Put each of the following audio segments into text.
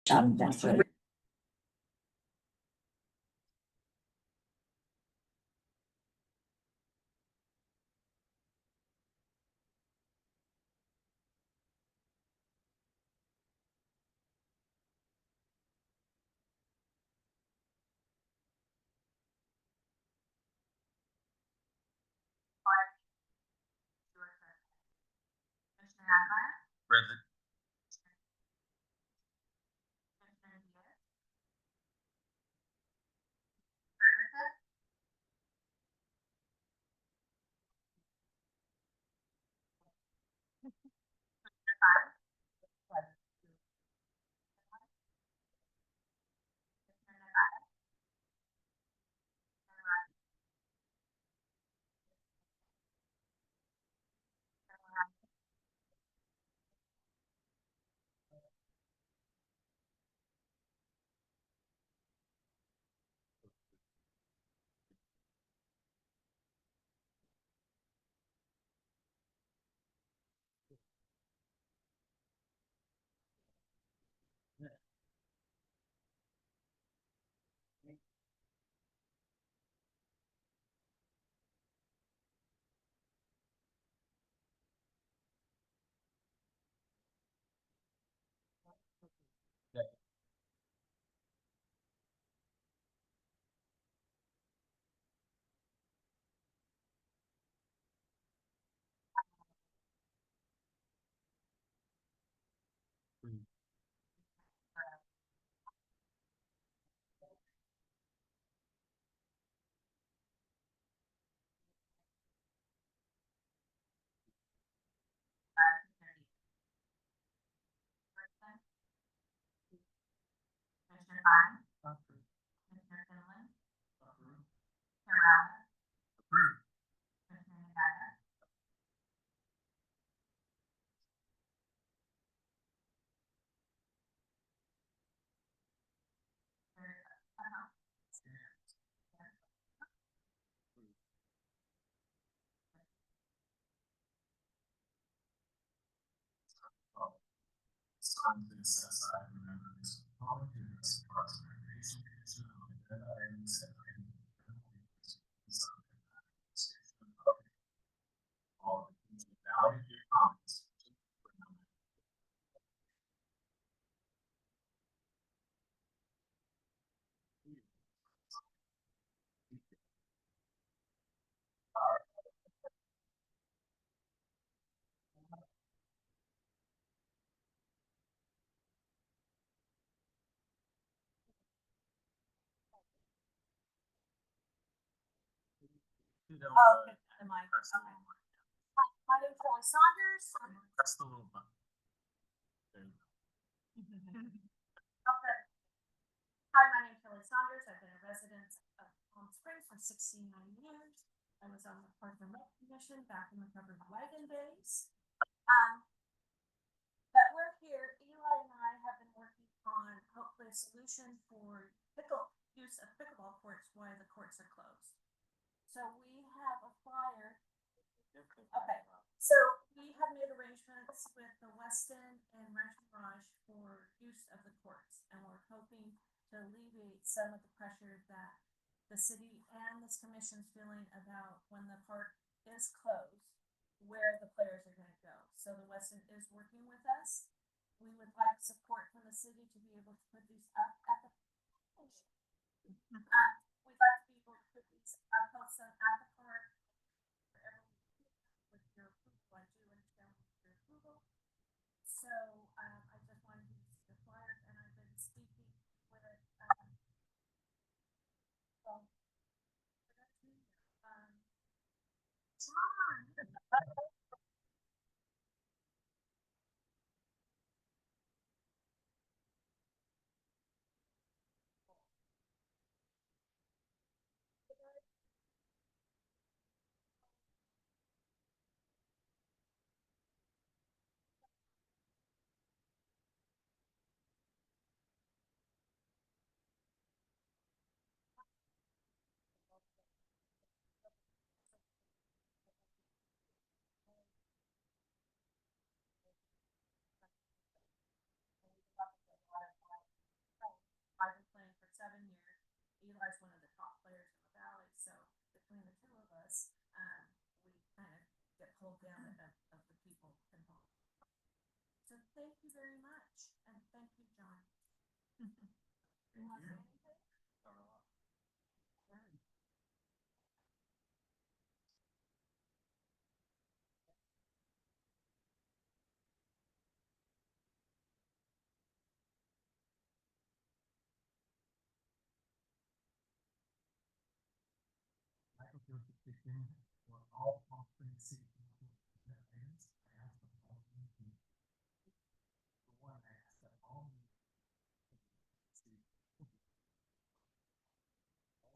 That's right. Commissioner Admeyer, Present. Commissioner Diaz, Ferguson, Commissioner Fine, Commissioner Nevada, Commissioner Ryan, Commissioner Ryan, Commissioner Fine, Commissioner Finland, Commissioner Rowland, Approved. Commissioner Nevada, Signed and set aside for members of the public to address the Parks and Recreation Commission on agenda items and items of general interest inside the administration of the public. All of these value your comments. oh, the mic, Press the okay. little button. My name is Kelly Saunders. Press the little button. There you go. Okay. Hi, my name is Kelly Saunders. I've been a resident of Palm Springs for 69 years. I was on the Park and Rec Commission back in the covered wagon days. But we're here, Eli and I have been working on hopefully a solution for use of pickleball courts while the courts are closed. So we have a flyer. Okay, so we have made arrangements with the Weston and Rancho Mirage for use of the courts, and we're hoping to alleviate some of the pressure that the city and this commission's feeling about when the park is closed, where the players are going to go. So the Weston is working with us. We would like support from the city to be able to put these up at the we'd like to be able to put these up, post them at the park with your approval. I do understand with your approval. So I just wanted to use the flyers, and I've been speaking with John. thank you very much, and thank you, John. Thank You want you. anything? Michael Joseph Dixon for all Palm City Council items. I asked the following people. For one, I asked that all city all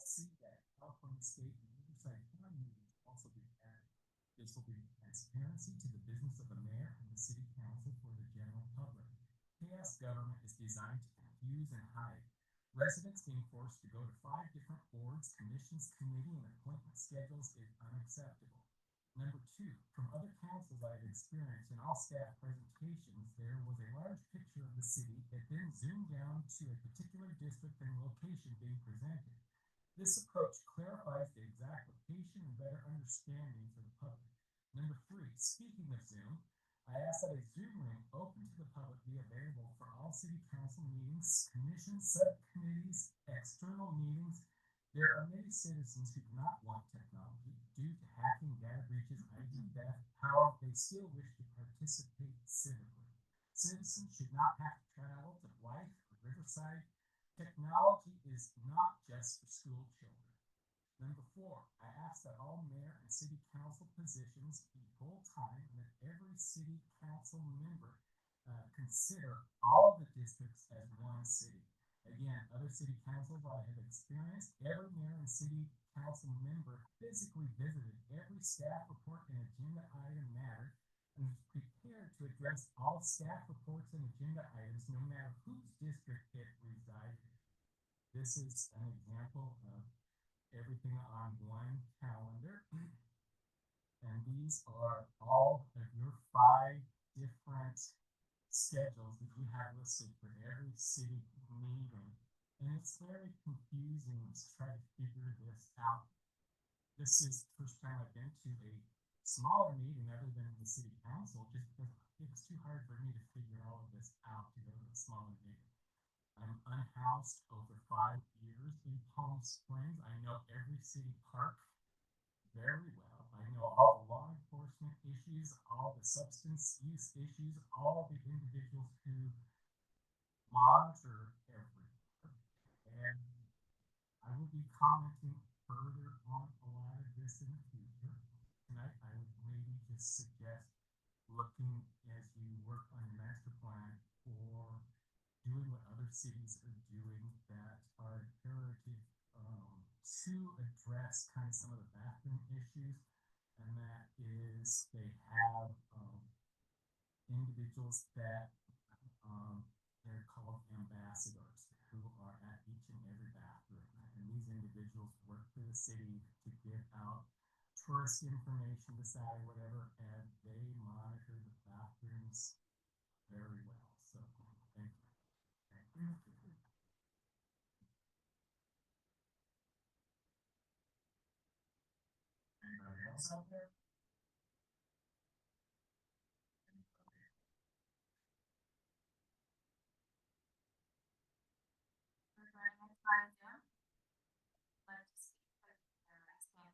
see that California State and Riverside County meetings also be added. This will bring transparency to the business of the mayor and the city council for the general public. Chaos government is designed to confuse and hide. Residents being forced to go to 5 different boards, commissions, committee, and appointment schedules is unacceptable. Number 2, from other councils I have experienced in all staff presentations, there was a large picture of the city that then zoomed down to a particular district and location being presented. This approach clarifies the exact location and better understanding for the public. Number 3, speaking of Zoom, I ask that a Zoom link open to the public be available for all city council meetings, commissions, subcommittees, external meetings. There are many citizens who do not want technology due to hacking, data breaches, ID theft. However, they still wish to participate civically. Citizens should not have to travel to Blythe or Riverside. Technology is not just for school children. Number 4, I ask that all mayor and city council positions be full-time and that every city council member consider all of the districts as one city. Again, other city councils I have experienced, every mayor and city council member physically visited every staff report and agenda item matter and is prepared to address all staff reports and agenda items no matter whose district it resides in. This is an example of everything on one calendar. And these are all of your 5 different schedules that you have listed for every city meeting. And it's very confusing to try to figure this out. This is the first time I've been to a smaller meeting other than the city council, just because it's too hard for me to figure all of this out to go to a smaller meeting. I'm unhoused over 5 years in Palm Springs. I know every city park very well. I know all the law enforcement issues, all the substance use issues, all the individuals who monitor everywhere. And I will be commenting further on a lot of this in the future. Tonight, I would maybe just suggest looking as you work on your master plan for doing what other cities are doing that are imperative to address kind of some of the bathroom issues, and that is they have individuals that they're called ambassadors who are at each and every bathroom, and these individuals work for the city to give out tourist information, decide whatever, and they monitor the bathrooms very well. So thank you. Thank you. Anybody else out there? Everybody has signed in? Like to speak, put their raised hand.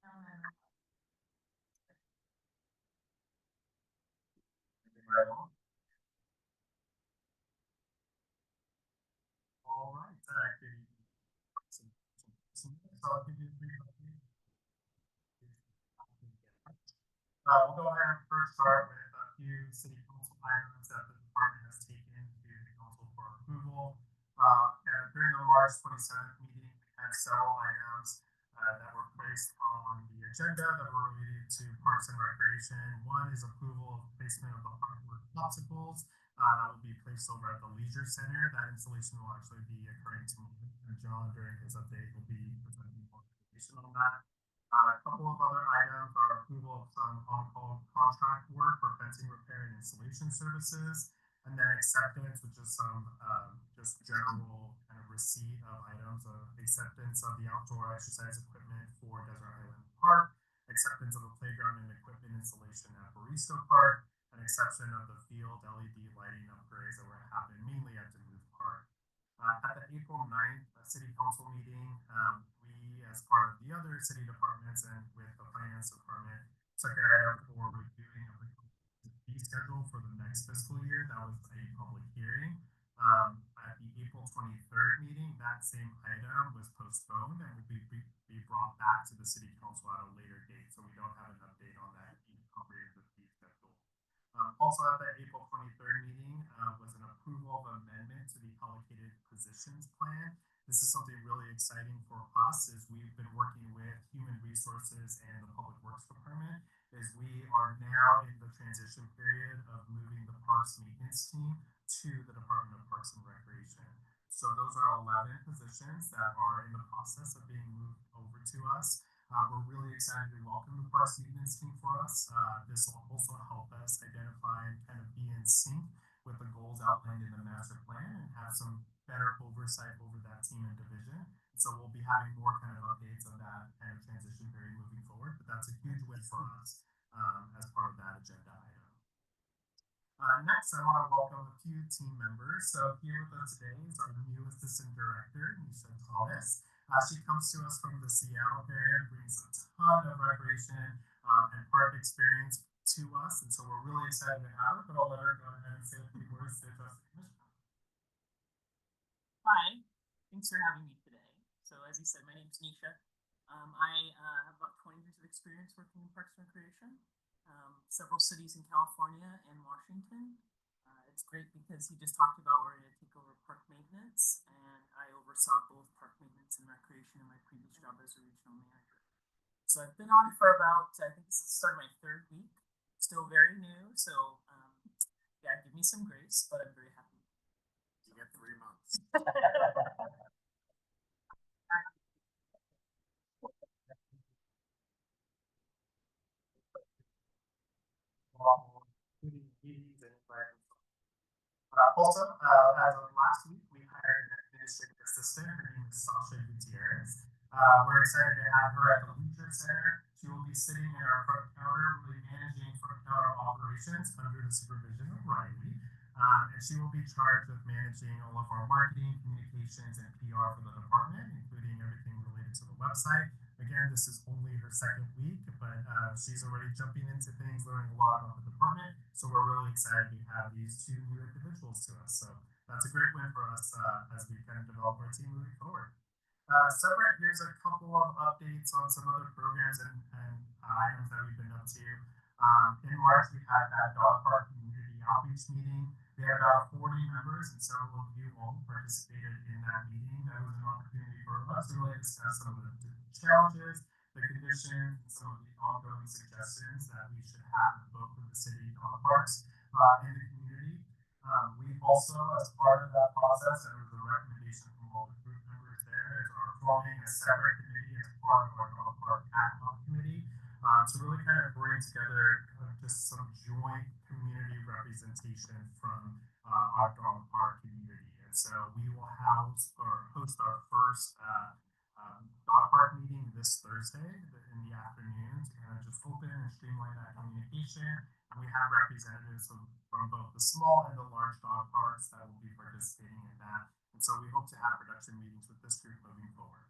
No, no, no. Right on. All right. Good evening. So I'll give you a brief update. We'll go ahead and first start with a few city council items that the department has taken to the council for approval. And during the March 27th meeting, we had several items that were placed on the agenda that were related to Parks and Recreation. One is approval of placement of the hardwood popsicles that will be placed over at the Leisure Center. That installation will actually be occurring tomorrow. And John, during his update, will be presenting more information on that. A couple of other items are approval of some on-call contract work for fencing repair and installation services, and then acceptance, which is some just general kind of receipt of items of acceptance of the outdoor exercise equipment for Desert Island Park, acceptance of a playground and equipment installation at Baristo Park, an exception of the field LED lighting upgrades that were happening mainly at Duluth Park. At the April 9th City Council meeting, we, as part of the other city departments and with the Finance Department, took an item for reviewing of the fee schedule for the next fiscal year. That was a public hearing. At the April 23rd meeting, that same item was postponed and will be brought back to the City Council at a later date. So we don't have an update on that comprehensive fee schedule. Also at the April 23rd meeting was an approval of amendment to the allocated positions plan. This is something really exciting for us as we've been working with Human Resources and the Public Works Department as we are now in the transition period of moving the Parks Maintenance team to the Department of Parks and Recreation. So those are 11 positions that are in the process of being moved over to us. We're really excited to welcome the Parks Maintenance team for us. This will also help us identify and kind of be in sync with the goals outlined in the master plan and have some better oversight over that team and division. So we'll be having more kind of updates on that kind of transition period moving forward, but that's a huge win for us as part of that agenda item. Next, I want to welcome a few team members. So here with us today is our new Assistant Director, Nisha Thomas. She comes to us from the Seattle area, brings a ton of recreation and park experience to us, and so we're really excited to have her, but I'll let her go ahead and say a few words to address the commission. Hi, thanks for having me today. So as you said, my name is Nisha. I have about 20 years of experience working in Parks and Recreation, several cities in California and Washington. It's great because he just talked about we're going to take over park maintenance, and I oversaw both park maintenance and recreation in my previous job as a regional manager. So I've been on for about, I think this is the start of my 3rd week, still very new. So yeah, give me some grace, but I'm very happy. You get 3 months. Also, as of last week, we hired an administrative assistant. Her name is Sasha Gutierrez. We're excited to have her at the Leisure Center. She will be sitting in our front counter, really managing front counter operations under the supervision of Riley. And she will be charged with managing all of our marketing, communications, and PR for the department, including everything related to the website. Again, this is only her 2nd week, but she's already jumping into things, learning a lot about the department. So we're really excited to have these 2 new individuals to us. So that's a great win for us as we kind of develop our team moving forward. Separate, here's a couple of updates on some other programs and items that we've been up to. In March, we had that dog park community outreach meeting. We had about 40 members, and several of you all participated in that meeting. That was an opportunity for us to really discuss some of the challenges, the conditions, and some of the ongoing suggestions that we should have in both of the city dog parks in the community. We also, as part of that process, and with a recommendation from all the group members there, are forming a separate committee as part of our dog park ad hoc committee to really kind of bring together just some joint community representation from our dog park community. And so we will host our first dog park meeting this Thursday in the afternoon to kind of just open and streamline that communication. And we have representatives from both the small and the large dog parks that will be participating in that. And so we hope to have production meetings with this group moving forward.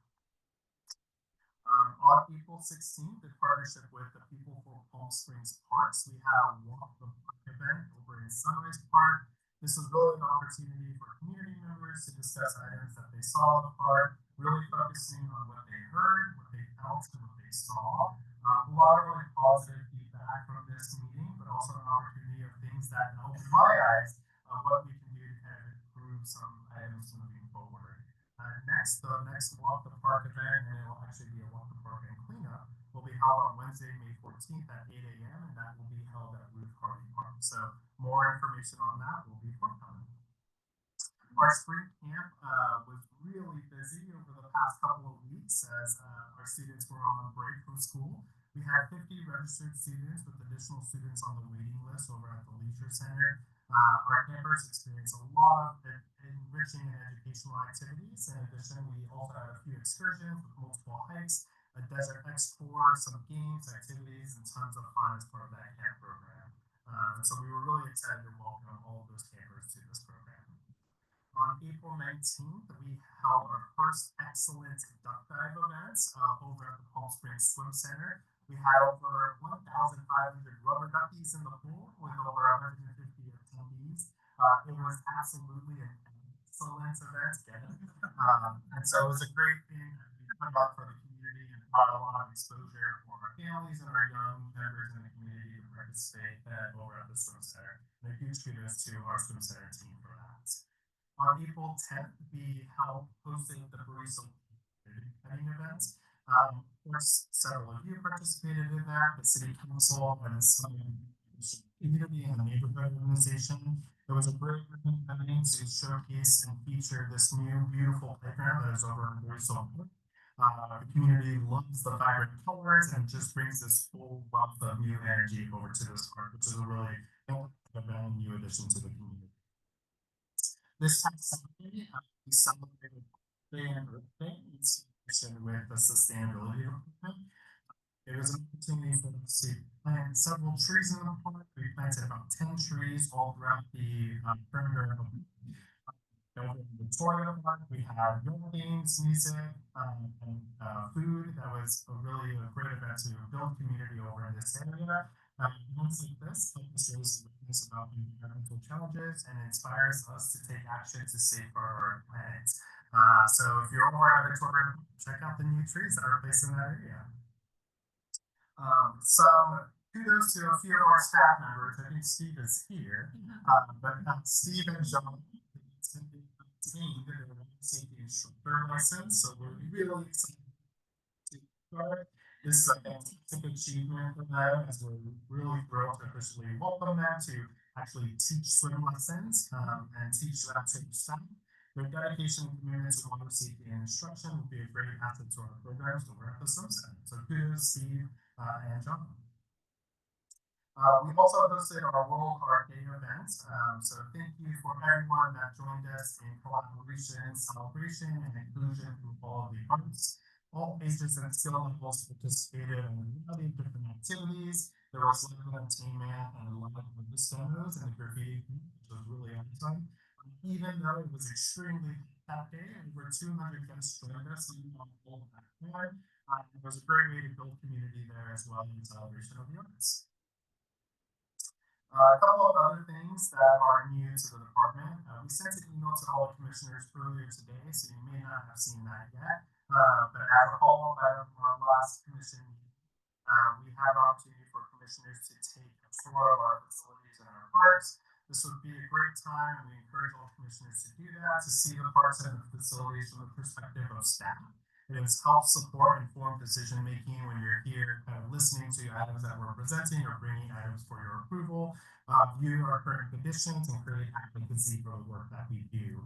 On April 16th, in partnership with the People for Palm Springs Parks, we had a Walk the Park event over in Sunrise Park. This was really an opportunity for community members to discuss items that they saw in the park, really focusing on what they heard, what they felt, and what they saw. A lot of really positive feedback from this meeting, but also an opportunity of things that opened my eyes of what we can do to kind of improve some items moving forward. The next Walk the Park event, and it will actually be a Walk the Park and cleanup, will be held on Wednesday, May 14th at 8 a.m. and that will be held at Ruth Harvey Park. So more information on that will be forthcoming. Our spring camp was really busy over the past couple of weeks as our students were on break from school. We had 50 registered students with additional students on the waiting list over at the Leisure Center. Our campers experience a lot of enriching and educational activities. In addition, we also had a few excursions with multiple hikes, a desert explore, some games, activities, and tons of fun as part of that camp program. So we were really excited to welcome all of those campers to this program. On April 19th, we held our first excellent duck dive events over at the Palm Springs Swim Center. We had over 1,500 rubber duckies in the pool with over 150 attendees. It was absolutely an excellent event again. And so it was a great thing that we put up for the community and brought a lot of exposure for our families and our young members in the community to participate over at the swim center. And a huge kudos to our swim center team for that. On April 10th, we hosted the Barista Petting event. Of course, several of you participated in that, the City Council and some community and the neighborhood organization. It was a great event to showcase and feature this new beautiful playground that is over in Barista. The community loves the vibrant colors and just brings this full wealth of new energy over to this park, which is a really important new addition to the community. This past Saturday, we celebrated Day and Earth Day in association with the sustainability movement. It was an opportunity for us to plant several trees in the park. We planted about 10 trees all throughout the perimeter of the Victoria Park. We had yoga games, music, and food. That was a really great event to build community over in this area. Events like this help us raise awareness about environmental challenges and inspires us to take action to safeguard our planet. So if you're over at Victoria, check out the new trees that are placed in that area. So kudos to a few of our staff members. I think Steve is here, but Steve and John obtained their safety instructor license, so we're really excited to start. This is a fantastic achievement for them, as we're really thrilled to officially welcome them to actually teach swim lessons and teach them to staff. Their dedication and commitment to water safety and instruction will be a great asset to our programs over at the swim center. So kudos, Steve and John. We also hosted our World Art Day event. So thank you for everyone that joined us in collaboration, celebration, and inclusion through all of the arts. All ages and skill levels participated in a variety of different activities. There was live entertainment and a lot of demos and the graffiti, which was really awesome. Even though it was extremely hot that day, and over 200 guests joined us even on full backboard, it was a great way to build community there as well in celebration of the arts. A couple of other things that are new to the department. We sent an email to all the commissioners earlier today, so you may not have seen that yet. But as a follow-up item from our last commission meeting, we have an opportunity for commissioners to take a tour of our facilities and our parks. This would be a great time, and we encourage all commissioners to do that, to see the parks and the facilities from the perspective of staff. It has helped support informed decision making when you're here kind of listening to items that we're presenting or bringing items for your approval, view our current conditions, and create advocacy for the work that we do.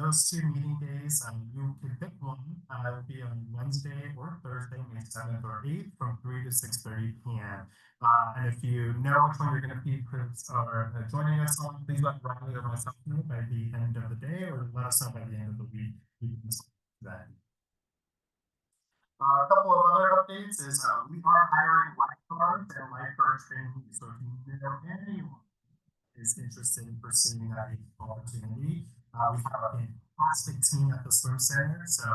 Those 2 meeting days, you can pick one. It'll be on Wednesday or Thursday, May 7th or 8th from 3 to 6:30 p.m. And if you know which one you're going to be joining us on, please let Riley or myself know by the end of the day, or let us know by the end of the week. We can that. A couple of other updates is we are hiring lifeguards and lifeguard training. So if you know anyone is interested in pursuing that opportunity, we have a fantastic team at the swim center. So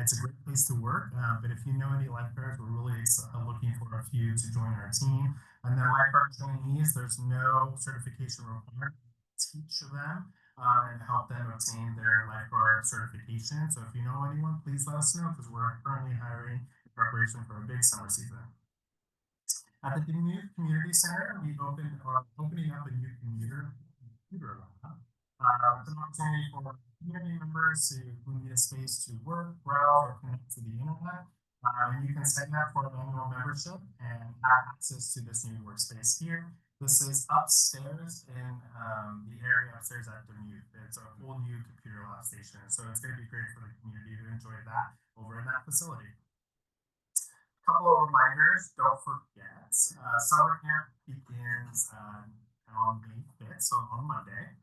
it's a great place to work. But if you know any lifeguards, we're really looking for a few to join our team. And then lifeguard trainees, there's no certification required to teach them and help them obtain their lifeguard certification. So if you know anyone, please let us know, because we're currently hiring in preparation for a big summer season. At the new community center, we are opening up a new computer lab. It's an opportunity for community members who need a space to work, browse, or connect to the internet. And you can sign up for an annual membership and have access to this new workspace here. This is upstairs in the area upstairs at Demuth. It's a whole new computer lab station, so it's going to be great for the community to enjoy that over in that facility. A couple of reminders, don't forget, summer camp begins on May 5th, so on Monday.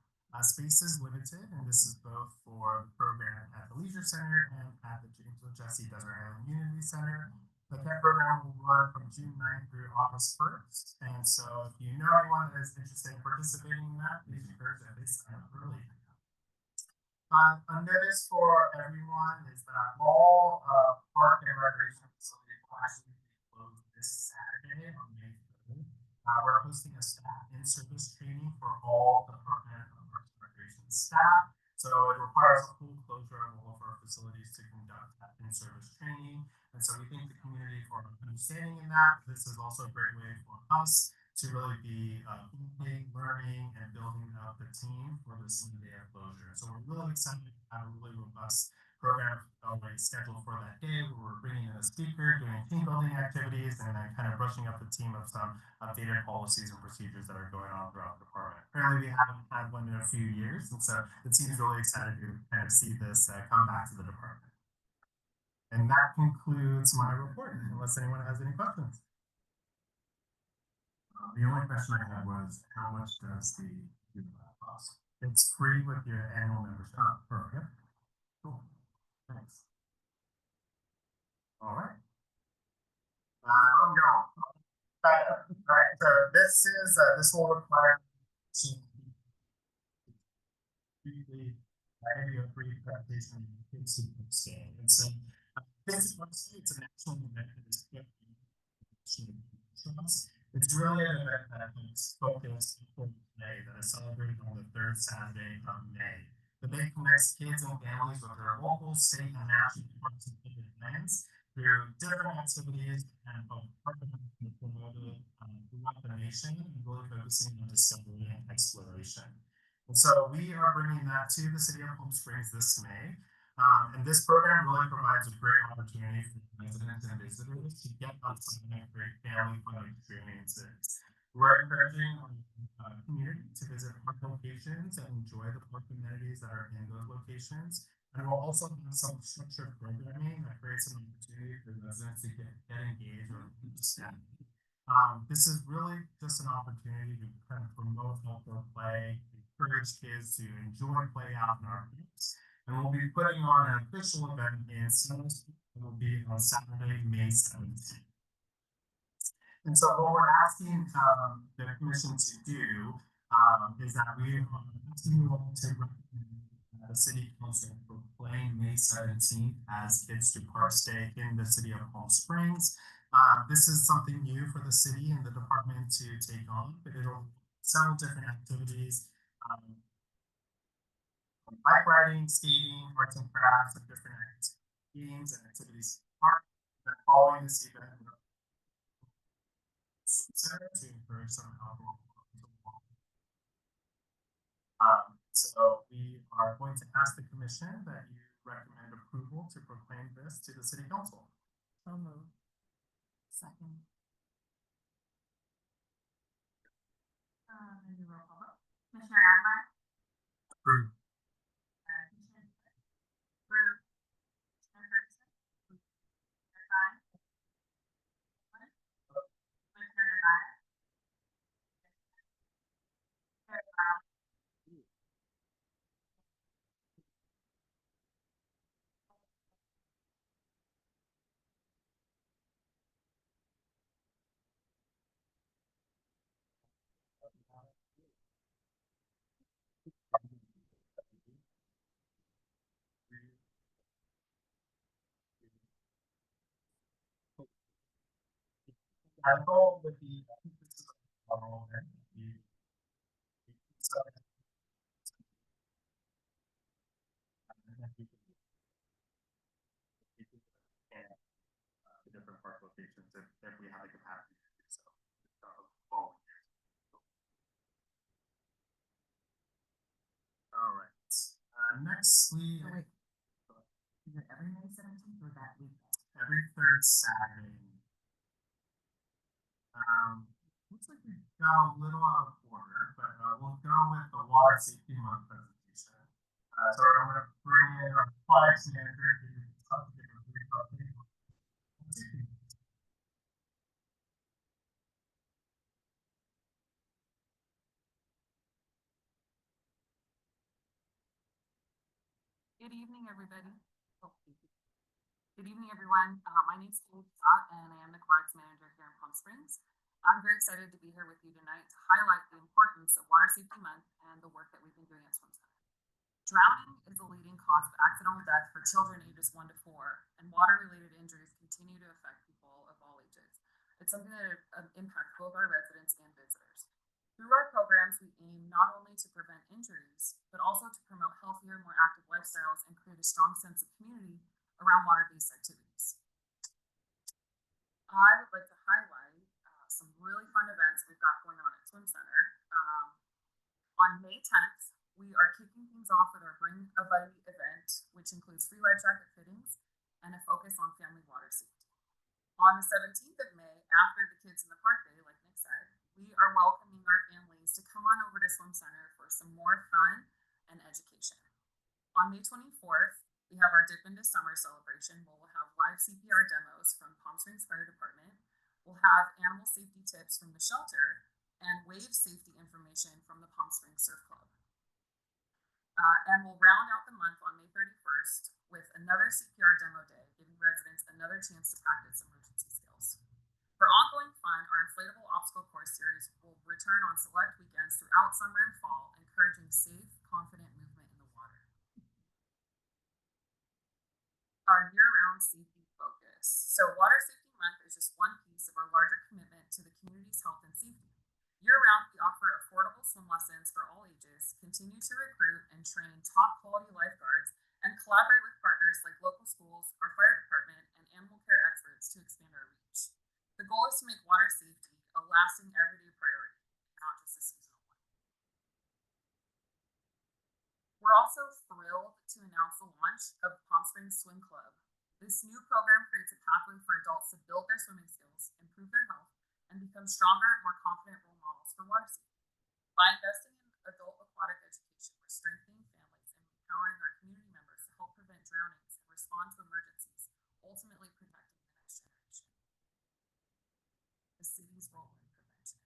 Space is limited, and this is both for the program at the Leisure Center and at the James Jesse Desert Island Community Center. The camp program will run from June 9th through August 1st, and so if you know anyone that is interested in participating in that, please encourage them to sign up early. A notice for everyone is that all park and recreation facilities will actually be closed this Saturday on May 3rd. We're hosting a staff in-service training for all Department of Parks and Recreation staff. So it requires a full closure of all of our facilities to conduct that in-service training. And so we thank the community for understanding in that. This is also a great way for us to really be learning and building up the team for this day of closure. So we're really excited to have a really robust program already scheduled for that day where we're bringing in a speaker, doing team building activities, and then kind of brushing up the team of some updated policies and procedures that are going on throughout the department. Apparently we haven't had one in a few years, and so the team is really excited to kind of see this come back to the department. And that concludes my report, unless anyone has any questions. The only question I had was, how much does the cost? It's free with your annual membership. Perfect. Cool. Thanks. All right. All right. So this will require a brief presentation on Kids Day. And so Kids Day, it's a national event that is it's really an event that is focused on May that is celebrated on the third Saturday of May. The day connects kids and families with their local, state, and national parks and plans through different activities and promoted throughout the nation, and really focusing on discovery and exploration. And so we are bringing that to the city of Palm Springs this May. And this program really provides a great opportunity for residents and visitors to get outside and create family fun experiences. We're encouraging our community to visit park locations and enjoy the park amenities that are in those locations. And we'll also have some structured programming that creates an opportunity for residents to get engaged or understand. This is really just an opportunity to kind of promote outdoor play, encourage kids to enjoy play out in our parks. And we'll be putting on an official event in Sandals. It will be on Saturday, May 17th. And so what we're asking the commission to do is that we are asking you all to recommend the city council proclaim May 17th as Kids to Parks Day in the city of Palm Springs. This is something new for the city and the department to take on, but it'll several different activities. Bike riding, skating, arts and crafts, and different games and activities. Then following this event, center to encourage some outdoor. So we are going to ask the commission that you recommend approval to proclaim this to the city council. So moved. Second. Maybe roll call. Commissioner Adler? Approved. Our goal with the the different park locations if we have the capacity to do so. All right. Next we Is it every May 17th or that week? every third Saturday. Looks like we got a little out of order, but we'll go with the Water Safety Month presentation. So I'm going to bring in our compliance manager to talk to you about Good evening, everybody. Oh, thank you. Good evening, everyone. My name's Kate Scott, and I am the aquatics manager here in Palm Springs. I'm very excited to be here with you tonight to highlight the importance of Water Safety Month and the work that we've been doing at Swim Center. Drowning is the leading cause of accidental death for children ages 1 to 4, and water-related injuries continue to affect people of all ages. It's something that impacts both our residents and visitors. Through our programs, we aim not only to prevent injuries, but also to promote healthier, more active lifestyles and create a strong sense of community around water-based activities. I would like to highlight some really fun events we've got going on at Swim Center. On May 10th, we are kicking things off with our Bring a Buddy event, which includes free life jacket fittings and a focus on family water safety. On the 17th of May, after the Kids in the Park Day, like Nick said, we are welcoming our families to come on over to Swim Center for some more fun and education. On May 24th, we have our Dip into Summer celebration, where we'll have live CPR demos from Palm Springs Fire Department. We'll have animal safety tips from the shelter and wave safety information from the Palm Springs Surf Club. And we'll round out the month on May 31st with another CPR demo day, giving residents another chance to practice emergency skills. For ongoing fun, our inflatable obstacle course series will return on select weekends throughout summer and fall, encouraging safe, confident movement in the water. Our year-round safety focus. So Water Safety Month is just one piece of our larger commitment to the community's health and safety. Year-round, we offer affordable swim lessons for all ages, continue to recruit and train top quality lifeguards, and collaborate with partners like local schools, our fire department, and animal care experts to expand our reach. The goal is to make water safety a lasting everyday priority, not just a seasonal one. We're also thrilled to announce the launch of Palm Springs Swim Club. This new program creates a pathway for adults to build their swimming skills, improve their health, and become stronger and more confident role models for water safety. By investing in adult aquatic education, we're strengthening families and empowering our community members to help prevent drownings and respond to emergencies, ultimately protecting the next generation. The city's role in prevention.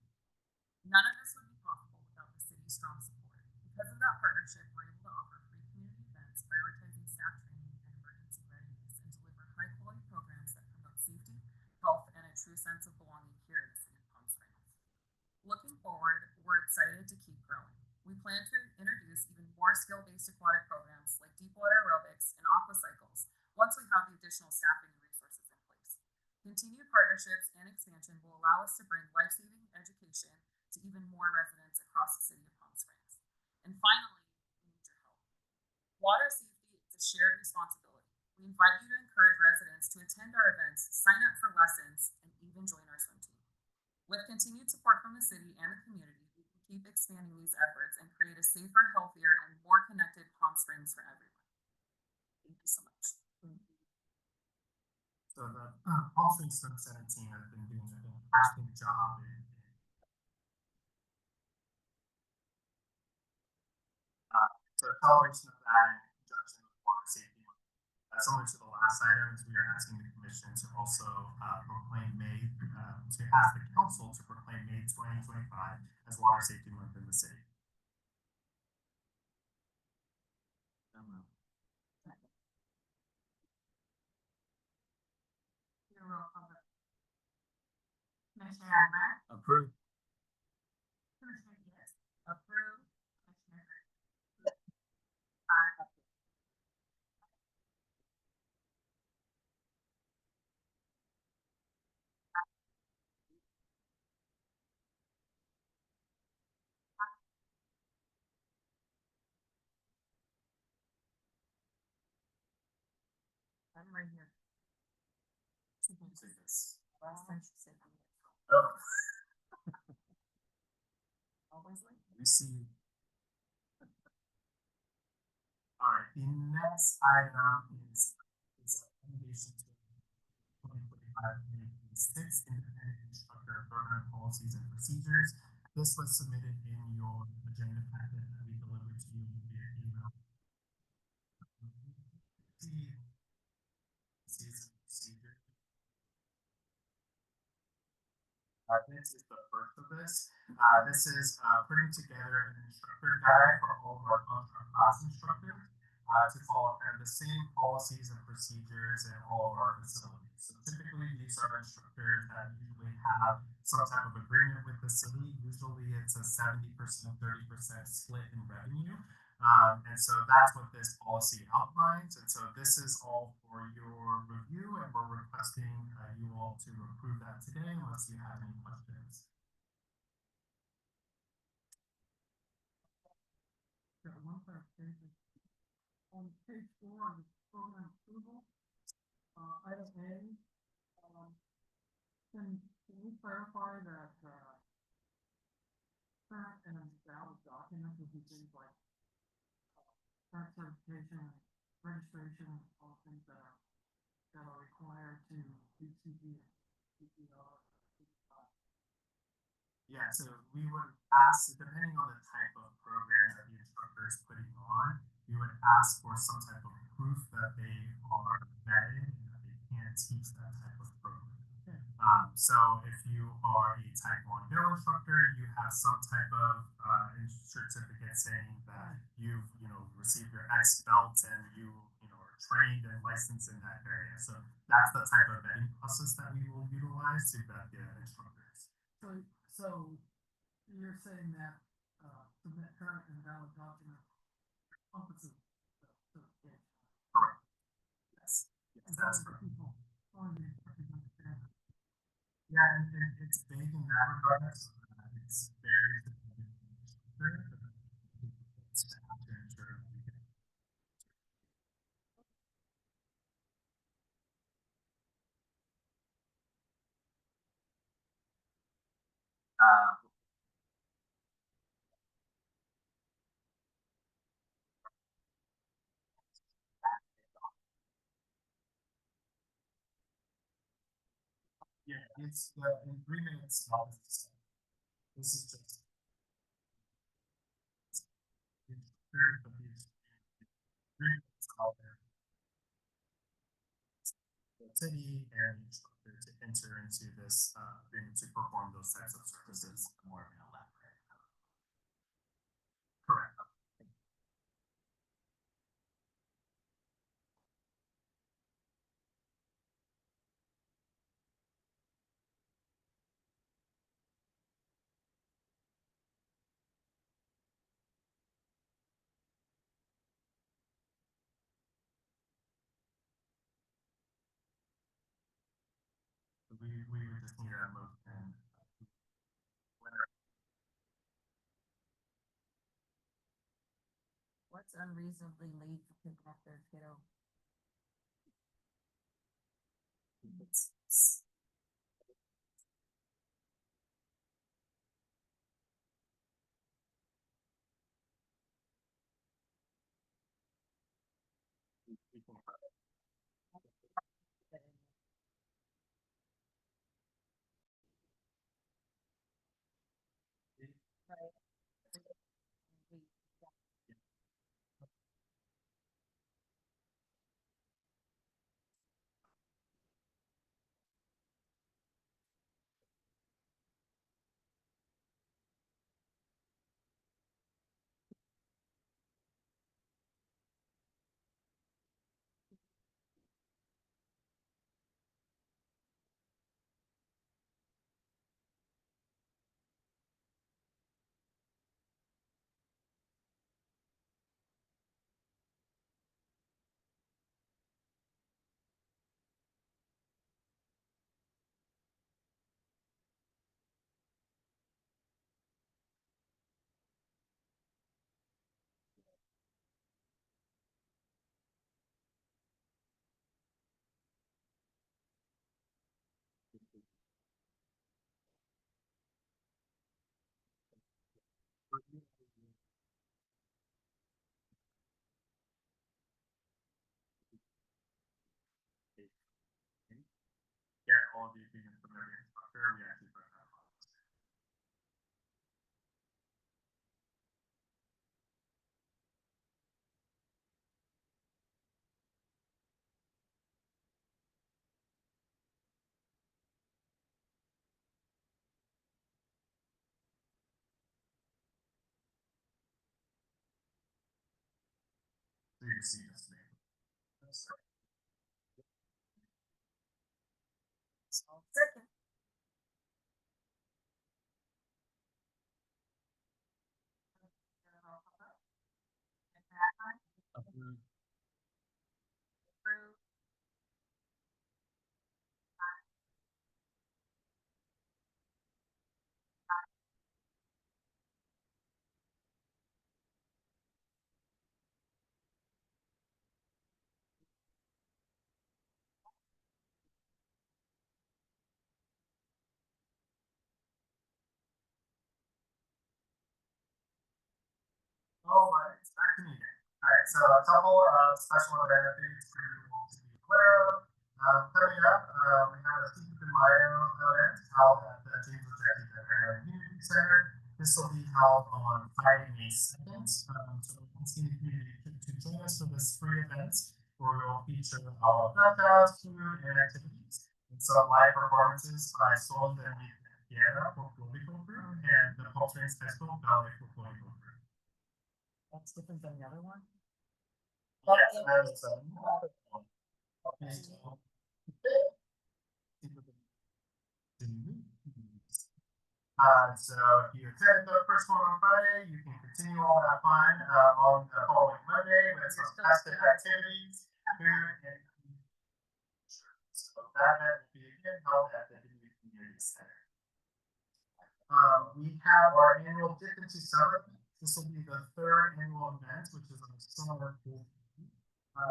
None of this would be possible without the city's strong support. Because of that partnership, we're able to offer free community events, prioritizing staff training and emergency readiness, and deliver high-quality programs that promote safety, health, and a true sense of belonging here in the city of Palm Springs. Looking forward, we're excited to keep growing. We plan to introduce even more skill-based aquatic programs like deepwater aerobics and aqua cycles once we have the additional staffing and resources in place. Continued partnerships and expansion will allow us to bring life-saving education to even more residents across the city of Palm Springs. And finally, we need your help. Water safety is a shared responsibility. We invite you to encourage residents to attend our events, sign up for lessons, and even join our swim team. With continued support from the city and the community, we can keep expanding these efforts and create a safer, healthier, and more connected Palm Springs for everyone. Thank you so much. So the Palm Springs Swim Center team has been doing a fantastic job in so a celebration of that in conjunction with water safety. Similar to the last item, is we are asking the commission to also proclaim May, to ask the council to proclaim May 2025 as Water Safety Month in the city. Commissioner Adler? Approved. Commissioner Diaz? Approved. Commissioner Green? I'm right here. Last time she said me. Oh, Always like. We see. all right. The next item is a recommendation to 2025-2026 independent instructor program policies and procedures. This was submitted in your agenda packet that we delivered to you via email. Procedure. This is the first of this. This is putting together an instructor guide for all of our contract class instructors. to follow kind of the same policies and procedures in all of our facilities. So typically, these are instructors that usually have some type of agreement with the city. Usually, it's a 70%, 30% split in revenue. And so that's what this policy outlines. And so this is all for your review, and we're requesting you all to approve that today unless you have any questions. Got one clarification. On page 4 on the program approval, item A, can we clarify that, current and valid documents would be things like, current certification, registration, all things that are required to BCG, CPR. Yeah, so we would ask, depending on the type of program that the instructor is putting on, we would ask for some type of proof that they are vetted and that they can teach that type of program. So if you are a type 1 drill instructor, you have some type of certificate saying that you've received your X belt and you are trained and licensed in that area. So that's the type of vetting process that we will utilize to vet the instructors. So you're saying that, submit current and valid documents encompasses the certification. Correct. Yes. Yes, And that's so correct. people on the instructors understand. Yeah, and it's vague in that regard. So it's very dependent on the instructor, but staff to ensure that we get. Yeah, it's the agreement itself is the same. This is just the instructor, but the agreement itself there. The city and the instructor to enter into this agreement to perform those types of services. More of an elaborate. Correct. We would just need a motion. What's unreasonably late to pick up their kiddo? Get all the agreements from every instructor. We actually put that on. So you previously designated. Second. Approved. Approved. All right, back to me again. All right, so a couple of special event updates for you all to be aware of. Coming up, we have a Cinco de Mayo event held at the James O. Jackie Decker Community Center. This will be held on Friday, May 2nd. So we're asking the community to join us for this free event where we will feature all of workouts, food, and activities. And some live performances by Soul and Piano Folklorico Group and the Palm Springs High School Ballet Folklorico Group. That's different than the other one? Yes, that is another one. Okay, so. So if you attended the first one on Friday, you can continue all that fun on the following Monday with some festive activities, food, and so that event will be again held at the Dewey Community Center. We have our annual Dip into Summer. This will be the third annual event, which is our summer pool.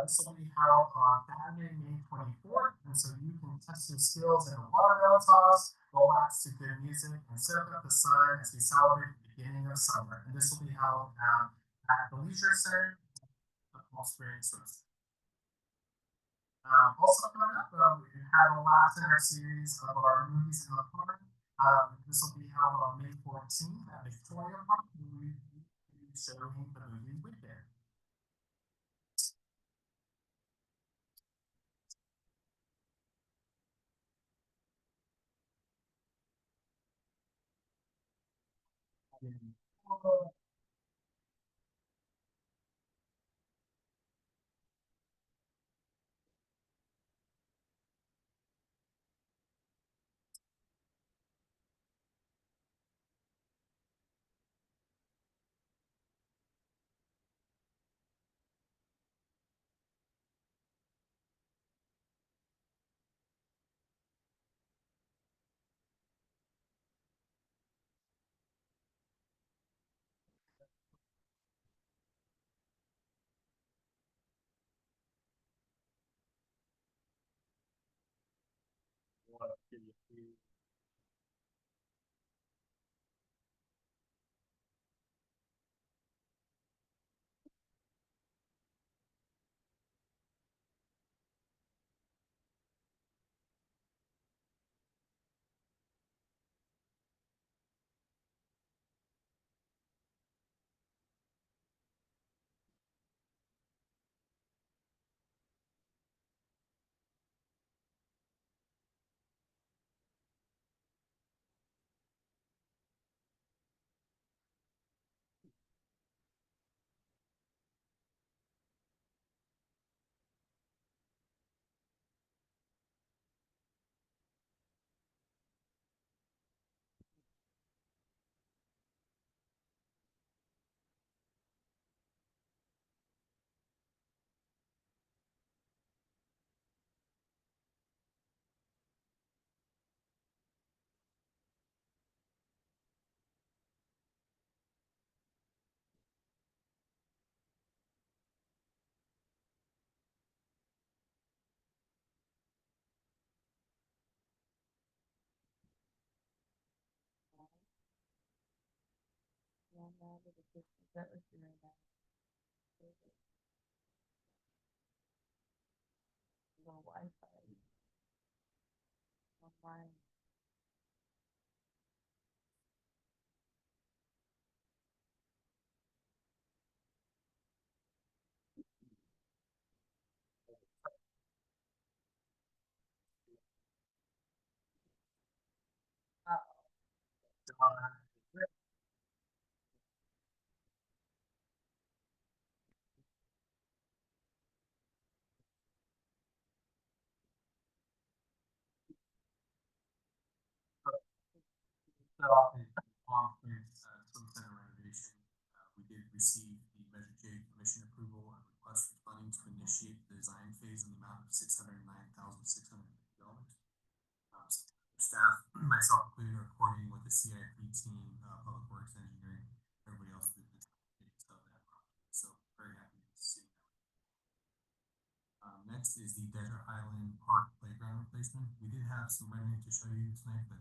This will be held on Saturday, May 24th, and so you can test your skills in a watermelon toss, relax to good music, and soak up the sun as we celebrate the beginning of summer. And this will be held at the Leisure Center of Palm Springs. Also coming up, we have a last in our series of our movies in the park. This will be held on May 14th at Victoria Park. We will be showing the movie Wicked. start off with Palm Springs Swim Center renovation. We did receive the Measure J commission approval and request for funding to initiate the design phase in the amount of $609,650. Staff, myself included, are coordinating with the CIP team, Public Works Engineering, everybody else through this phase of that project. So very happy to see that. Next is the Desert Highland Park playground replacement. We did have some rendering to show you tonight, but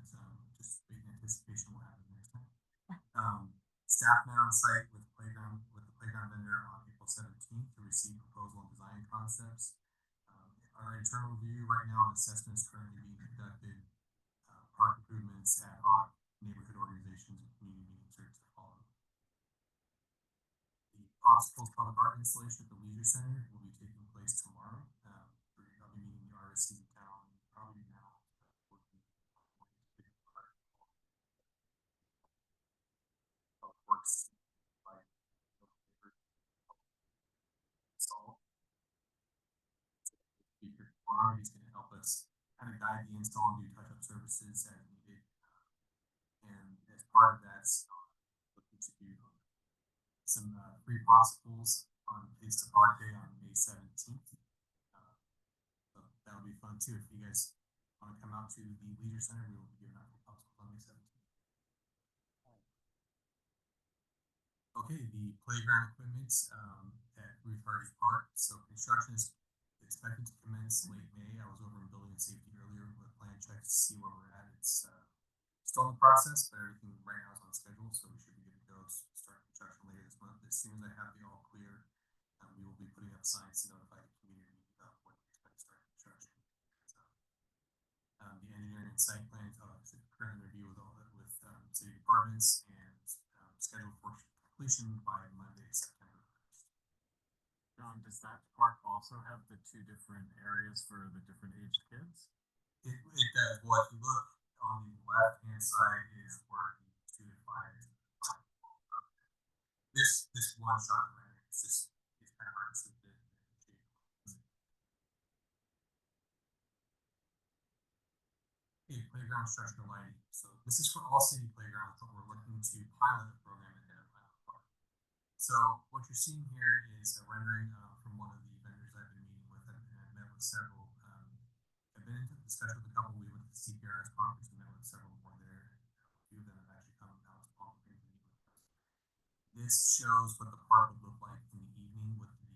just big anticipation will happen next time. Staff met on site with the playground vendor on April 17th to receive proposal and design concepts. Our internal review right now and assessment is currently being conducted. Park improvements, ad hoc, neighborhood organizations, and community meetings are to follow. The Popsicles public art installation at the Leisure Center will be taking place tomorrow. I'll be meeting the artists in town probably now. Public Works by install. Speaker tomorrow, he's going to help us kind of guide the install and do touch-up services as needed. And as part of that, looking to do some free popsicles on Taste of Park Day on May 17th. So that'll be fun too. If you guys want to come out to the Leisure Center, we will be giving out free popsicles on May 17th. Okay, the playground equipment at Ruth Hardy Park. So construction is expected to commence late May. I was over in building and safety earlier with plan check to see where we're at. It's still in the process, but everything right now is on schedule, so we should be good to go. Start construction later this month. As soon as I have the all clear, we will be putting up signs to notify the community of when we expect to start construction. So, the engineering and site plans currently review with city departments and scheduled for completion by Monday, September 1st. John, does that park also have the two different areas for the different aged kids? It does. Well, if you look on the left hand side is where the 2 to 5 is. This one shot right, it's kind of hard to see the shape. Okay, playground structure lighting. So this is for all city playgrounds, but we're looking to pilot the program at Highland Park. So what you're seeing here is a rendering from one of the vendors I've been meeting with, and I met with several. I've been in discussion with a couple. We went to the CPRS conference and met with several more there. A few of them have actually come out to Palm Springs to meet with us. This shows what the park would look like in the evening with the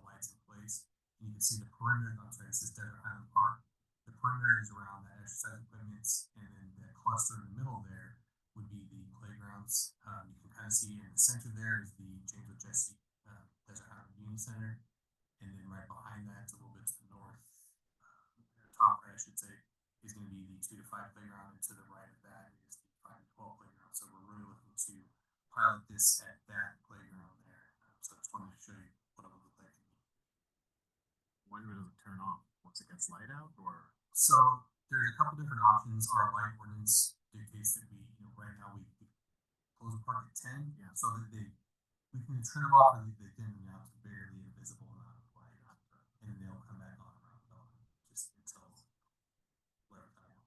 lights in place. And you can see the perimeter. I'm sorry, this is Desert Highland Park. The perimeter is around the exercise equipment, and then the cluster in the middle there would be the playgrounds. You can kind of see in the center there is the James O. Jesse Desert Highland Community Center, and then right behind that, a little bit to the north, top right, I should say, is going to be the 2 to 5 playground, and to the right of that is the 5 to 12 playground. So we're really looking to pilot this at that playground there. So I just wanted to show you what it would look like. When does it turn off? Once it gets light out, or? So there's a couple different options. Our light ordinance dictates that we, right now we close the park at 10, Yeah. so that we can turn them off and they dim them down to barely invisible amount of light, and then they'll come back on around dawn, just until whatever time.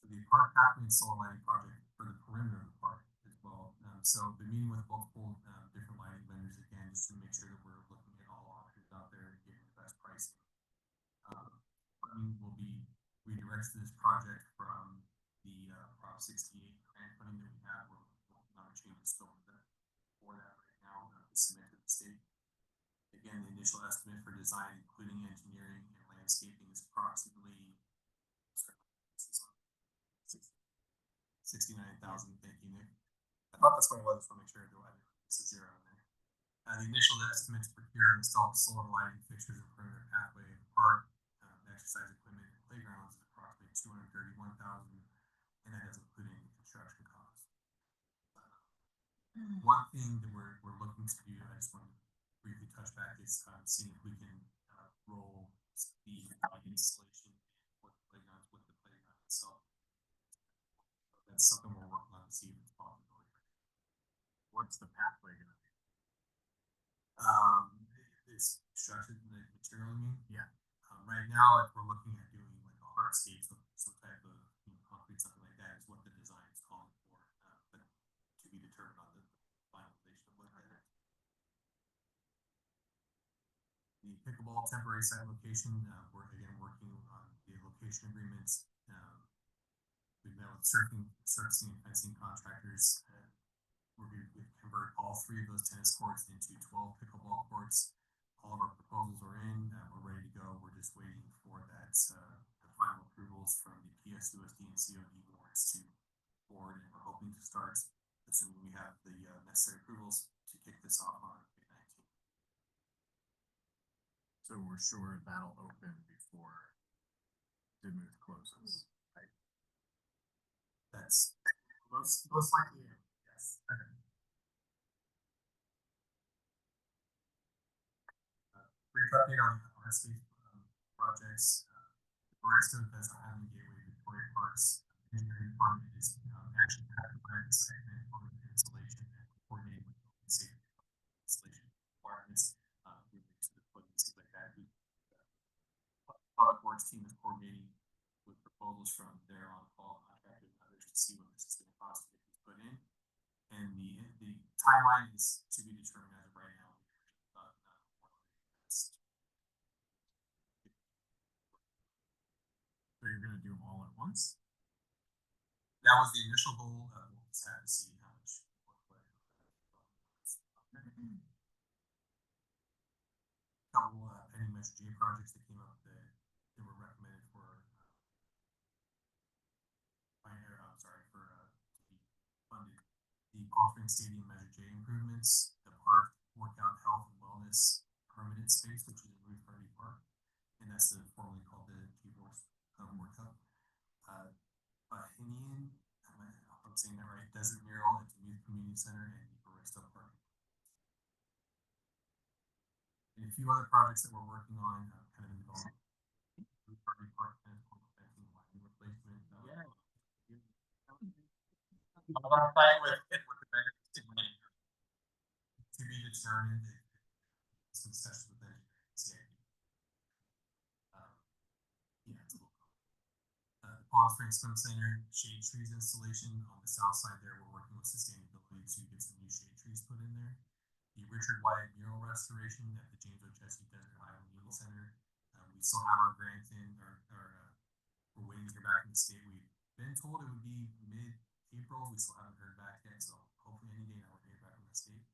So the park pathway and solar lighting project for the perimeter of the park as well. So the meeting with multiple different lighting vendors again, just to make sure that we're looking at all options out there and getting the best pricing. Funding will be redirected to this project from the Prop 68 grant funding that we have. We're working on a change of scope for that right now to submit to the state. Again, the initial estimate for design, including engineering and landscaping, is approximately $69,000. Thank you, Nick. I thought that's what it was. Just want to make sure I do this is zero in there. The initial estimate to procure and install solar lighting fixtures and perimeter pathway of the park, exercise equipment, and playgrounds is approximately $231,000, and that doesn't include any construction costs. One thing that we're looking to do, I just want to briefly touch back, is seeing if we can roll the installation for the playgrounds with the playground itself. So that's something we're working on to see if it's possible. What's the pathway going to be? It's structured in the material, you mean? Yeah. Right now, we're looking at doing hardscape, some type of concrete, something like that is what the design is calling for, but to be determined on the finalization of what that is. The pickleball temporary site location, we're again working on the location agreements. We've met with surfacing and fencing contractors. We've converted all 3 of those tennis courts into 12 pickleball courts. All of our proposals are in. We're ready to go. We're just waiting for that the final approvals from the PSUSD and COD boards to board, and we're hoping to start assuming we have the necessary approvals to kick this off on May 19th. So we're sure that'll open before Demuth closes. That's most likely, yes. Okay. Brief update on hardscape projects. The Barista Bethesda Island Gateway Victoria Parks engineering department is actually having planned segment for the installation and coordinating with the safety installation requirements related to the foot and things like that. Public Works team is coordinating with proposals from their on-call contractors and others to see what this is going to cost to get these put in. And the timeline is to be determined as of right now. So you're gonna do them all at once? That was the initial goal. We'll just have to see how much workload. Couple pending Measure J projects that came up that were recommended for to be funded. The Palm Springs Stadium Measure J improvements, the park workout health and wellness permanent space, which is in Ruth Hardy Park, and that's formerly called the Keyboards World Cup. Bahinian, I hope I'm saying that right, Desert Mural at the Youth Community Center and the Barista Park. And a few other projects that we're working on, kind of in development. Ruth Hardy Park tennis court fencing, lighting replacement. Yeah. I'm on site with the vendors to be determined. Some discussions with engineering. Yeah, it's a little. Palm Springs Swim Center shade trees installation on the south side there. We're working with sustainability to get some new shade trees put in there. The Richard Wyatt mural restoration at the James O'Chesney Desert Island Meeting Center. We still have our grant in, we're waiting to hear back from the state. We've been told it would be mid-April. We still haven't heard back yet, so hopefully any day now we're hearing back from the state.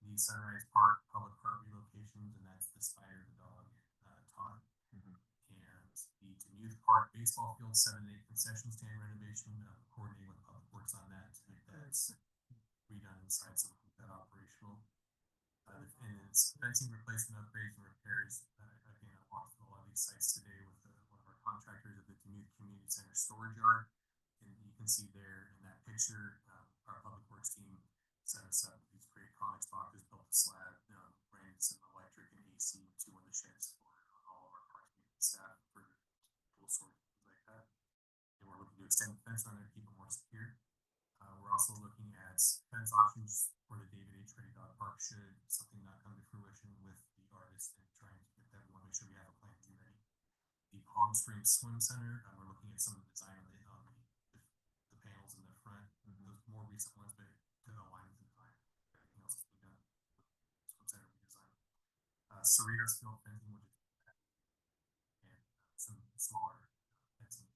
The Sunrise Park public park relocations, and that's the Spider the dog Todd. And the Demuth Park baseball field 7 and 8 concession stand renovation, coordinating with Public Works on that to make that redone inside so we can get that operational. And it's fencing replacement upgrades and repairs. Again, I walked through a lot of these sites today with one of our contractors at the Demuth Community Center storage yard. And you can see there in that picture, our Public Works team set us up with these great Conex boxes, built a slab, ran some electric and AC to one of the sheds for all of our park staff for tool storage, things like that. And we're looking to extend the fence around there to keep it more secure. We're also looking at fence options for the David H. Ready Dog Park should something not come to fruition with the artist and trying to get that. We want to make sure we have a plan to be ready. The Palm Springs Swim Center, we're looking at some of the design on the panels in the front, those more recent ones, but to align with the design. Everything else has been done. Swim Center redesign. Cerritos Field fencing, which is and some smaller fencing.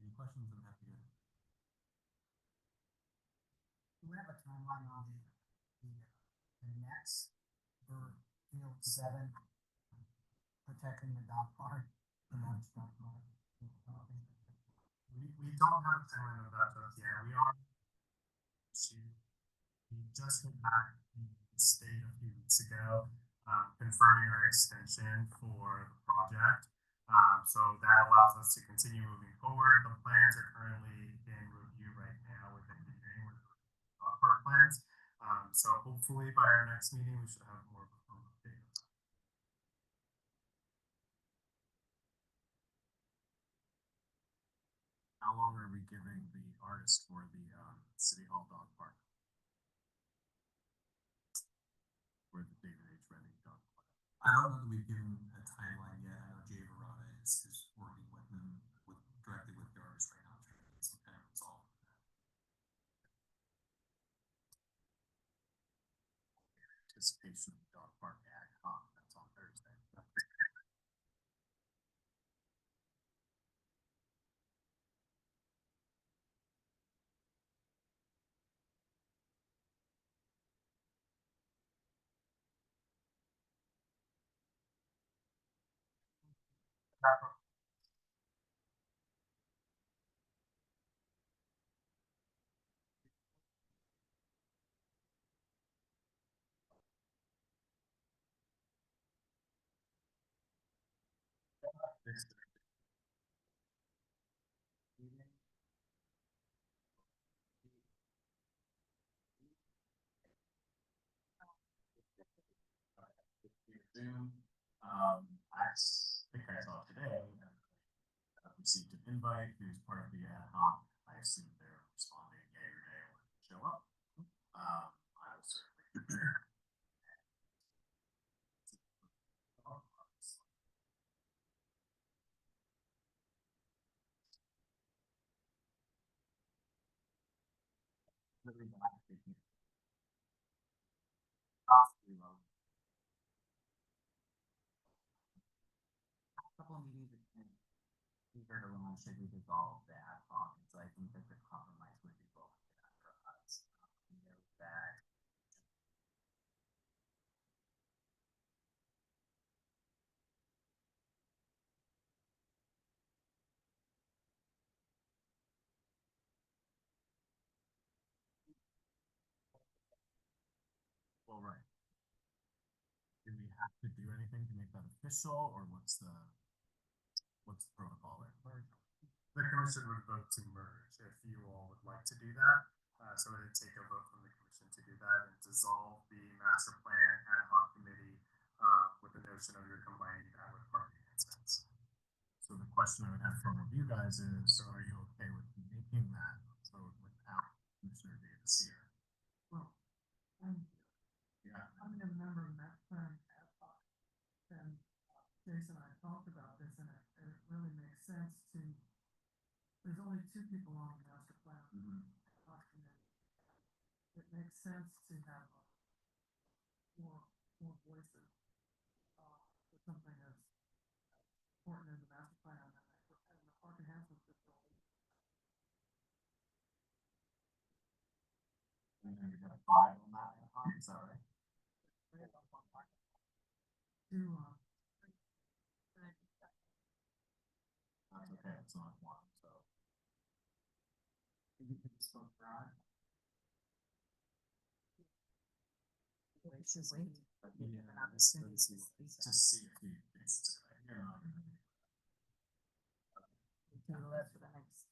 Any questions? I'm happy to. Do we have a timeline on the nets for field 7 protecting the dog park, the large dog park? We don't have a timeline of that just yet. We just went back to the state a few weeks ago, confirming our extension for the project. So that allows us to continue moving forward. The plans are currently in review right now with engineering with park plans. So hopefully by our next meeting we should have more of a firm update. How long are we giving the artist for the City Hall Dog Park? For the David I don't know that we've given a timeline yet. I know Jay Verona is working with them, directly with the artist right now, trying to get some kind of resolve. Anticipation of dog park ad hoc, that's on Thursday. Zoom. I think I saw today, received an invite, who's part of the ad hoc. I assume they're responding yay or nay or show up. I will certainly prepare. Couple of meetings and eager to launch should we dissolve the ad hoc, and so I think that the compromise would be both for us. You know, that Well, right. Do we have to do anything to make that official, or what's the protocol there? The commission would vote to merge if you all would like to do that. So it would take a vote from the commission to do that and dissolve the master plan ad hoc committee with the notion of your combining that with parking expense. So the question I would have for all of you guys is, so are you okay with making that vote without Commissioner Davis here? Well, I'm, Yeah. I'm a member of that plan ad hoc. And Jason and I talked about this and it really makes sense to, there's only two people on the master plan. Ad hoc committee. It makes sense to have more voices for something that's important in the master plan and the park enhancement facility. And then you're gonna 5 on that ad hoc, is that right? To That's okay, it's not one, so. you could spoke broad. Should wait, but give them an opportunity to speak To see if he thinks it's a good idea or not. to live for the next.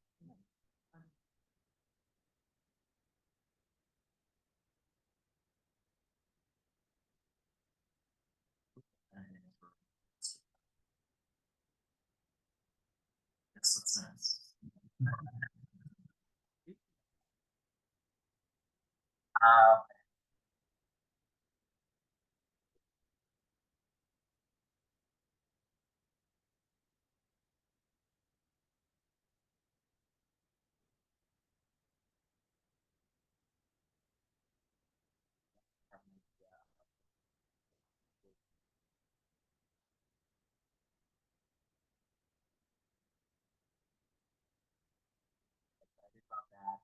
Yes, that's sense. About that.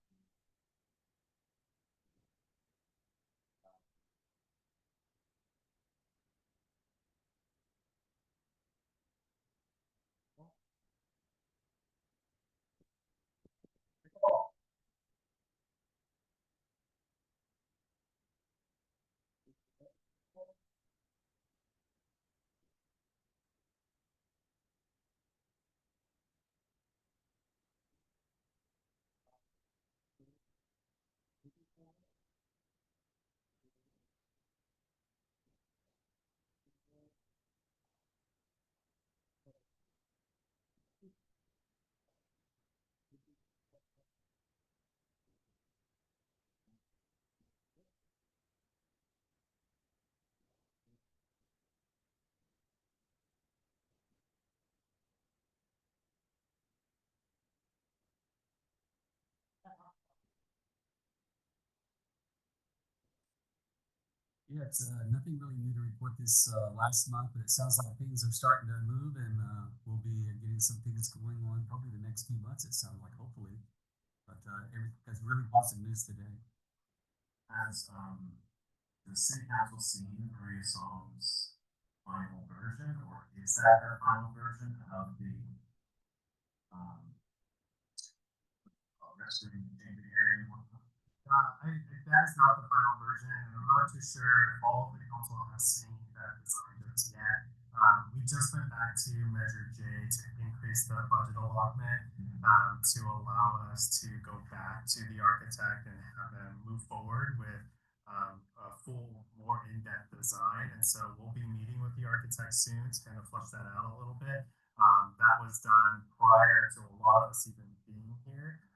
Yeah, it's nothing really new to report this last month, but it sounds like things are starting to move, and we'll be getting some things going on probably the next few months. It sounds like, hopefully, but that's really positive news today. Has the city council seen Maria Psalm's final version, or is that her final version of the restroom chamber area and whatnot? That is not the final version, and I'm not too sure if all of the council has seen that design just yet. We just went back to Measure J to increase the budget allotment to allow us to go back to the architect and have them move forward with a full, more in-depth design. And so we'll be meeting with the architect soon to kind of flush that out a little bit. That was done prior to a lot of us even being here.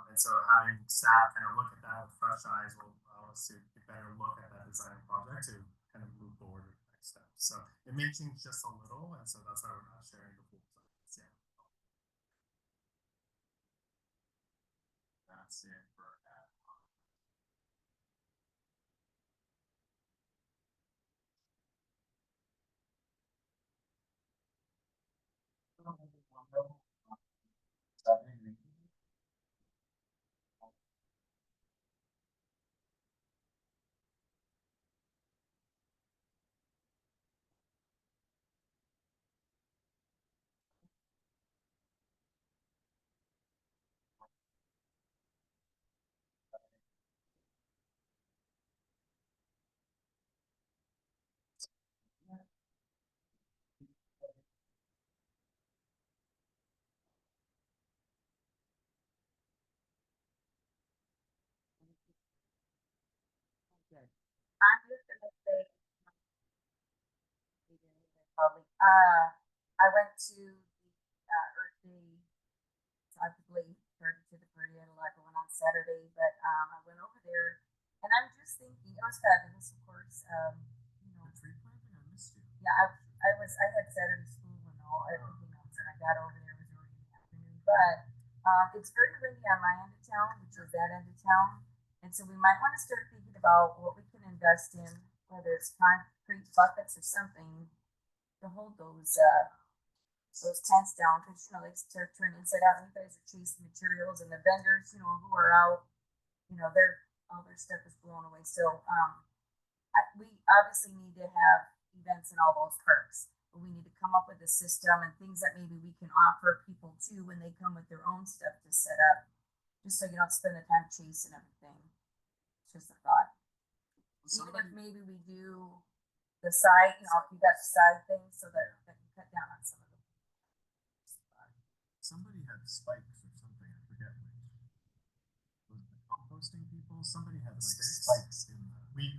And so having staff kind of look at that with fresh eyes will allow us to better look at that design project to kind of move forward with the next step. So it may change just a little, and so that's why we're not sharing the full design yet. That's it for that. I'm just gonna say, probably, I went to the, Earth Day, probably 30 to the party and like one on Saturday, but, I went over there and I'm just thinking, it was fabulous, of course, you know, The tree planting, I missed you. yeah, I had Saturday school and all, everything else, and I got over there, it was already in the afternoon, but, it's very windy on my end of town, which is that end of town. And so we might want to start thinking about what we can invest in, whether it's concrete buckets or something to hold those tents down, because you know they start turning inside out, and you guys are chasing materials, and the vendors, you know, who are out, you know, all their stuff is blown away. So we obviously need to have events in all those parks, but we need to come up with a system and things that maybe we can offer people too when they come with their own stuff to set up, just so you don't spend the time chasing everything. It's just a thought. Even if maybe we do the side, you know, if you got the side things so that we can cut down on some of them. Somebody had spikes or something, I forget which. Was it the composting people? Somebody had like spikes in the. We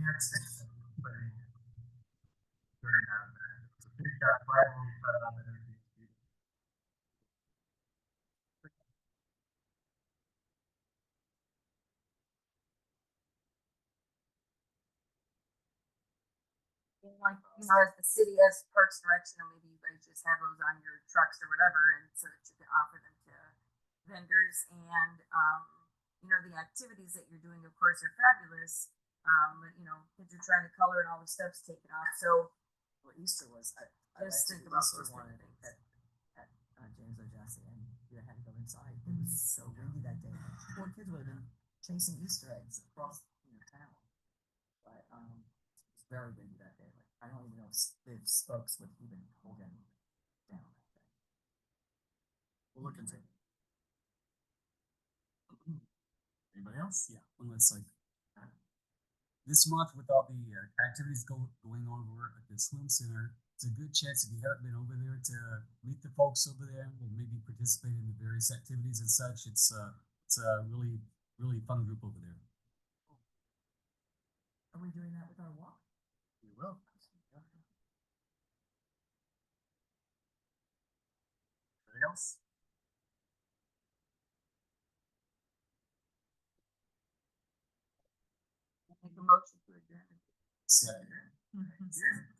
had stakes that we were putting during that event. It was a big guy right when we cut it up and everything. Like, you know, as the city, as Parks and Recs, you know, maybe you guys just have those on your trucks or whatever, and so that you can offer them to vendors and, you know, the activities that you're doing, of course, are fabulous. But, you know, kids are trying to color and all the stuff's taken off, so Well, Easter was, I just went think to about Easter those one kind of things. at James O'Jassy, and you had to go inside. It was so windy that day. Poor kids would have been chasing Easter eggs across town. But it's very windy that day. Like I don't even know if spokes would even hold anything down that day. We'll look into it. Anybody else? Yeah, one last like this month with all the activities going on over at the swim center, it's a good chance if you haven't been over there to meet the folks over there and maybe participate in the various activities and such. It's a really fun group over there. Are we doing that with our walk? We will. Anything else? Make a motion to adjourn. Second. Here.